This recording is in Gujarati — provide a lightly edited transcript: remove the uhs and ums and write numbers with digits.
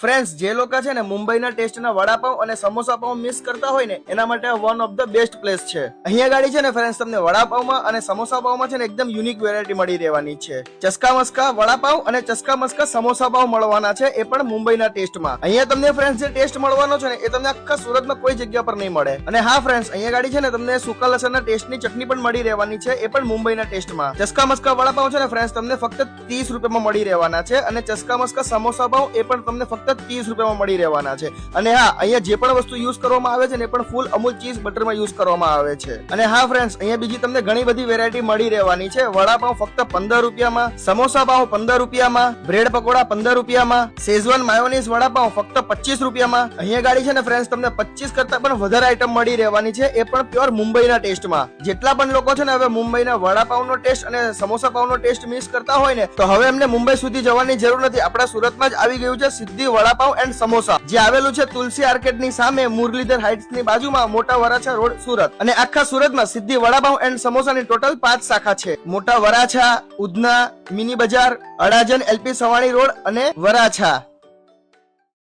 ફ્રેન્ડ્સ, જે લોકો છે ને મુંબઈના ટેસ્ટના વડાપાવ અને સમોસા પાવ મિસ કરતા હોય ને એના માટે one of the best place છે. અહીંયા ગાડી છે ને ફ્રેન્ડ્સ, તમને વડાપાવમાં અને સમોસા પાવમાં છે ને એકદમ યુનિક વેરાયટી મળી રહેવાની છે. ચસ્કા મસ્કા વડાપાવ અને ચસ્કા મસ્કા સમોસા પાવ મળવાના છે, એ પણ મુંબઈના ટેસ્ટમાં. અહીંયા તમને ફ્રેન્ડ્સ જે ટેસ્ટ મળવાનો છે ને એ તમને આખા સુરતમાં કોઈ જગ્યા પર નહીં મળે. અને હા ફ્રેન્ડ્સ, અહીંયા ગાડી છે ને તમને સૂકા લસણના ટેસ્ટની ચટણી પણ મળી રહેવાની છે, એ પણ મુંબઈના ટેસ્ટમાં. ચસ્કા મસ્કા વડાપાવ છે ને ફ્રેન્ડ્સ, તમને ફક્ત 30 રૂપિયામાં મળી રહેવાના છે અને ચસ્કા મસ્કા સમોસા પાવ એ પણ તમને ફક્ત 30 રૂપિયામાં મળી રહેવાના છે. અને હા, અહીંયા જે પણ વસ્તુ યુઝ કરવામાં આવે છે ને એ પણ ફૂલ અમૂલ ચીઝ બટરમાં યુઝ કરવામાં આવે છે. અને હા ફ્રેન્ડ્સ, અહીંયા બીજી તમને ઘણી બધી વેરાયટી મળી રહેવાની છે. વડાપાવ ફક્ત 15 રૂપિયામાં, સમોસા પાવ 15 રૂપિયામાં, બ્રેડ પકોડા 15 રૂપિયામાં, શેઝવાન માયોનીઝ વડાપાવ ફક્ત 25 રૂપિયામાં. અહીંયા ગાડી છે ને ફ્રેન્ડ્સ, તમને 25 કરતા પણ વધારે આઈટમ મળી રહેવાની છે, એ પણ પ્યોર મુંબઈના ટેસ્ટમાં. જેટલા પણ લોકો છે ને હવે મુંબઈના વડાપાવનો ટેસ્ટ અને સમોસા પાવનો ટેસ્ટ મિસ કરતા હોય ને, તો હવે એમને મુંબઈ સુધી જવાની જરૂર નથી. આપણા સુરતમાં જ આવી ગયું છે સિદ્ધિ વડાપાવ એન્ડ સમોસા, જે આવેલું છે તુલસી આર્કેડની સામે મુરલીધર હાઇટ્સની બાજુમાં, મોટા વરાછા રોડ, સુરત. અને આખા સુરતમાં સિદ્ધિ વડાપાવ એન્ડ સમોસાની ટોટલ 5 શાખા છે. મોટા વરાછા, ઉધના, મિની બજાર, અડાજણ, એલપી સવાણી રોડ અને વરાછા.